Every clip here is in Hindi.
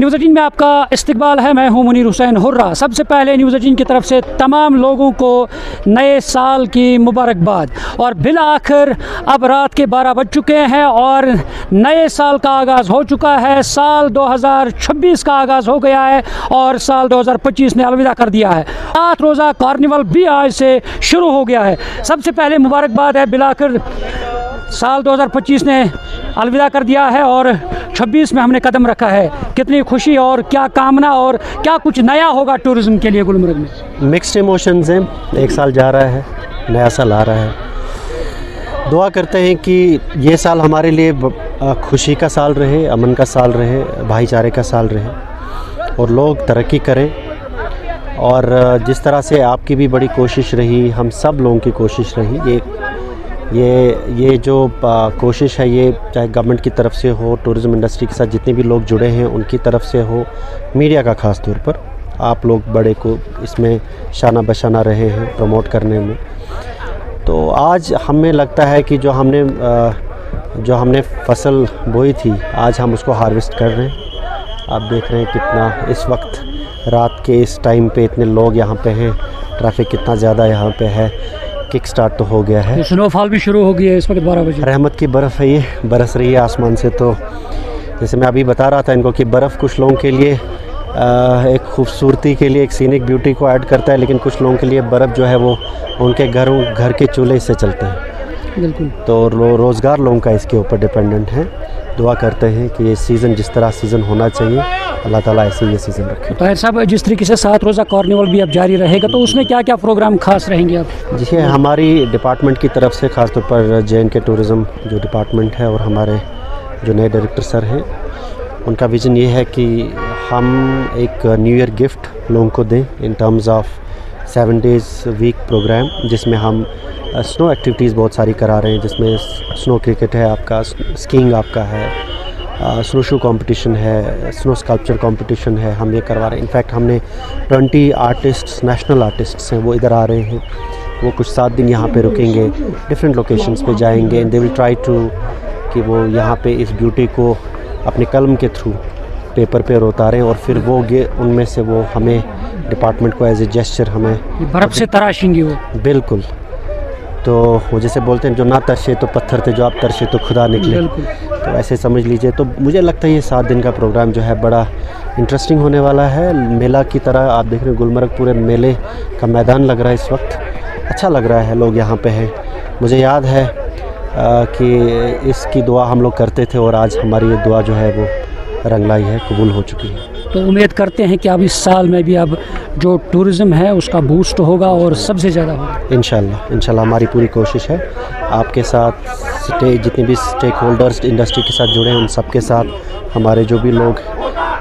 न्यूज़ 18 में आपका इस्तकबाल है। मैं हूं मुनीर हुसैन हुर्रा। सबसे पहले न्यूज़ 18 की तरफ से तमाम लोगों को नए साल की मुबारकबाद। और बिल आखिर अब रात के 12 बज चुके हैं और नए साल का आगाज़ हो चुका है। साल 2026 का आगाज़ हो गया है और साल 2025 ने अलविदा कर दिया है। 7 रोज़ा कार्निवल भी आज से शुरू हो गया है। सबसे पहले मुबारकबाद है, बिल आखिर साल 2025 ने अलविदा कर दिया है और 26 में हमने कदम रखा है। कितनी खुशी और क्या कामना और क्या कुछ नया होगा टूरिज़्म के लिए गुलमर्ग में? मिक्स्ड इमोशंस हैं। एक साल जा रहा है, नया साल आ रहा है। दुआ करते हैं कि ये साल हमारे लिए खुशी का साल रहे, अमन का साल रहे, भाईचारे का साल रहे और लोग तरक्की करें। और जिस तरह से आपकी भी बड़ी कोशिश रही, हम सब लोगों की कोशिश रही, ये जो कोशिश है, ये चाहे गवर्नमेंट की तरफ से हो, टूरिज़्म इंडस्ट्री के साथ जितने भी लोग जुड़े हैं उनकी तरफ से हो, मीडिया का ख़ास तौर पर आप लोग बड़े को इसमें शाना बशाना रहे हैं प्रमोट करने में। तो आज हमें लगता है कि जो हमने फसल बोई थी, आज हम उसको हार्वेस्ट कर रहे हैं। आप देख रहे हैं कितना इस वक्त रात के इस टाइम पे इतने लोग यहाँ पे हैं, ट्रैफिक कितना ज़्यादा यहाँ पे है। किक स्टार्ट तो हो गया है, तो स्नोफॉल भी शुरू हो गई है इस वक्त 12 बजे। रहमत की बर्फ़ है, ये बरस रही है आसमान से। तो जैसे मैं अभी बता रहा था इनको कि बर्फ़ कुछ लोगों के लिए एक खूबसूरती के लिए, एक सीनिक ब्यूटी को ऐड करता है, लेकिन कुछ लोगों के लिए बर्फ़ जो है वो उनके घर के चूल्हे से चलते हैं। बिल्कुल। तो रोज़गार लोगों का इसके ऊपर डिपेंडेंट है। दुआ करते हैं कि ये सीज़न जिस तरह सीज़न होना चाहिए, अल्लाह ताला ऐसे ये सीज़न रखे। ताहिर साहब, जिस तरीके से 7 रोज़ा कार्निवल भी अब जारी रहेगा, तो उसमें क्या क्या प्रोग्राम खास रहेंगे अब? जी, हमारी डिपार्टमेंट की तरफ से ख़ास तौर पर JNK टूरिज़म जो डिपार्टमेंट है और हमारे जो नए डायरेक्टर सर हैं, उनका विज़न ये है कि हम एक न्यू ईयर गिफ्ट लोगों को दें in terms of 7 days week program, जिसमें हम स्नो एक्टिविटीज़ बहुत सारी करा रहे हैं, जिसमें स्नो क्रिकेट है आपका, स्कीइंग आपका है, स्नो शू कंपटीशन है, स्नो स्कल्पचर कंपटीशन है, हम ये करवा रहे हैं। इनफैक्ट हमने 20 आर्टिस्ट्स, नेशनल आर्टिस्ट्स हैं, वो इधर आ रहे हैं। वो कुछ 7 दिन यहाँ पे रुकेंगे, डिफरेंट लोकेशंस पे जाएंगे and they will try to कि वो यहाँ पे इस ब्यूटी को अपने कलम के थ्रू पेपर पे उतारें और फिर वो उनमें से वो हमें डिपार्टमेंट को एज ए जेस्चर हमें बर्फ़ से तराशेंगे वो। बिल्कुल। तो वो जैसे बोलते हैं, जो ना तरसे तो पत्थर थे, जो आप तरसे तो खुदा निकले। तो ऐसे समझ लीजिए। तो मुझे लगता है ये 7 दिन का प्रोग्राम जो है बड़ा इंटरेस्टिंग होने वाला है। मेला की तरह आप देख रहे हैं, गुलमर्ग पूरे मेले का मैदान लग रहा है इस वक्त। अच्छा लग रहा है, लोग यहाँ पे हैं। मुझे याद है कि इसकी दुआ हम लोग करते थे और आज हमारी ये दुआ जो है वो रंग लाई है, कबूल हो चुकी है। तो उम्मीद करते हैं कि अब इस साल में भी अब जो टूरिज़्म है उसका बूस्ट होगा और सबसे ज़्यादा होगा। इंशाल्लाह हमारी पूरी कोशिश है। आपके साथ जितने भी स्टेक होल्डर्स इंडस्ट्री के साथ जुड़े हैं, उन सब के साथ, हमारे जो भी लोग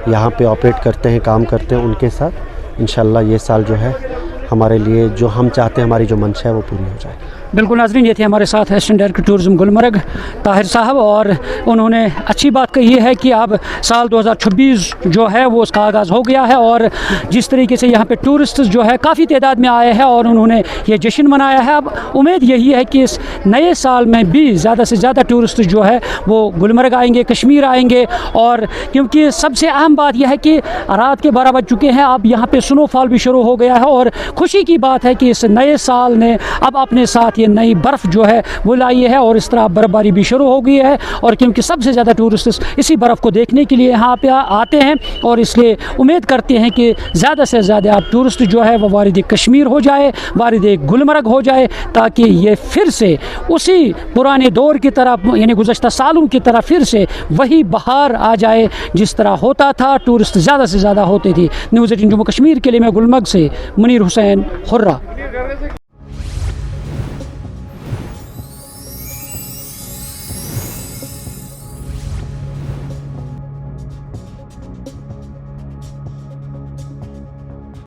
यहाँ पे ऑपरेट करते हैं, काम करते हैं, उनके साथ इंशाल्लाह ये साल जो है हमारे लिए, जो हम चाहते हैं, हमारी जो मंशा है वो पूरी हो जाए। बिल्कुल नाज़रीन, ये थे हमारे साथ assistant director tourism Gulmarg Tahir साहब, और उन्होंने अच्छी बात कही है कि अब साल 2026 जो है वो उसका आगाज़ हो गया है और जिस तरीके से यहाँ पे टूरिस्ट जो है काफ़ी तादाद में आए हैं और उन्होंने ये जश्न मनाया है। अब उम्मीद यही है कि इस नए साल में भी ज़्यादा से ज़्यादा टूरिस्ट जो है वो गुलमर्ग आएंगे, कश्मीर आएंगे। और क्योंकि सबसे अहम बात यह है कि रात के 12 बज चुके हैं, अब यहाँ पर स्नोफॉल भी शुरू हो गया है और खुशी की बात है कि इस नए साल ने अब अपने साथ ये नई बर्फ़ जो है वो लाई है और इस तरह बर्फ़बारी भी शुरू हो गई है। और क्योंकि सबसे ज़्यादा टूरिस्ट इसी बर्फ़ को देखने के लिए यहाँ पे आते हैं और इसलिए उम्मीद करते हैं कि ज़्यादा से ज़्यादा आप टूरिस्ट जो है वो वारिद कश्मीर हो जाए, वारिद गुलमर्ग हो जाए, ताकि ये फिर से उसी पुराने दौर की तरह, यानी गुज़श्ता सालों की तरह फिर से वही बहार आ जाए जिस तरह होता था, टूरिस्ट ज़्यादा से ज़्यादा होते थे। न्यूज़ 18 जम्मू कश्मीर के लिए मैं गुलमर्ग से मुनीर हुसैन हुर्रा।